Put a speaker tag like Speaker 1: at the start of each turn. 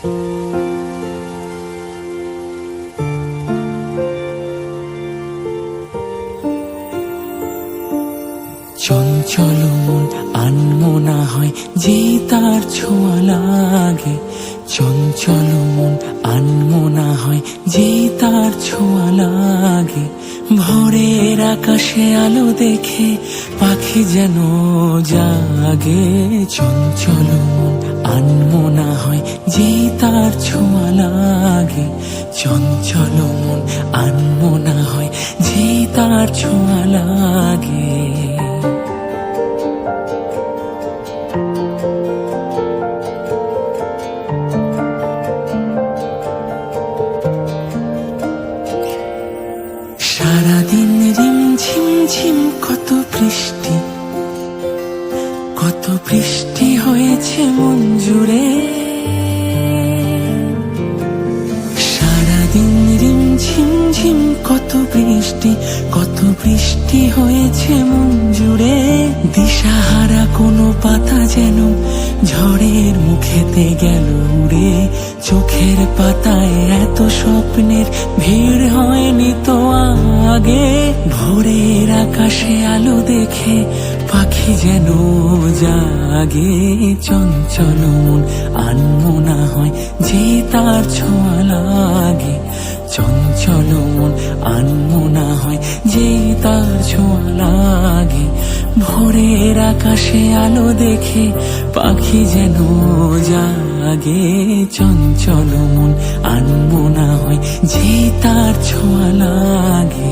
Speaker 1: চঞ্চল মন আনমনা হয় যে তার ছোঁয়া লাগে। চঞ্চল মন আনমনা হয় যে তার ছোঁয়া লাগে। ভোরের আকাশে আলো দেখে পাখি যেন জাগে। চঞ্চল মন আনমনা হয় যে তার ছোঁয়া লাগে। চঞ্চল মন আনমনা হয় যে তার ছোঁয়া লাগে। সারাদিন রিমঝিম ঝিম কত বৃষ্টি, কত বৃষ্টি হয়েছে মন জুড়ে। সারাদিন রিমঝিম ঝিম কত বৃষ্টি, কত বৃষ্টি হয়েছে মন জুড়ে। দিশাহারা কোনো পাতা যেন ঝড়ের মুখেতে গেল উড়ে। চোখের পাতায় এত স্বপ্নের ভিড় হয়নি তো আগে। ভোরের আকাশে আলো দেখে পাখি যেন জাগে। চঞ্চল মন আনমনা হয় যে তার ছোঁয়া লাগে। চঞ্চল মন আনমনা হয় যে তার ছোঁয়া লাগে। ভোরের আকাশে আলো দেখে পাখি যেন জাগে। চঞ্চল মন আনমনা হয় যে তার ছোঁয়া লাগে।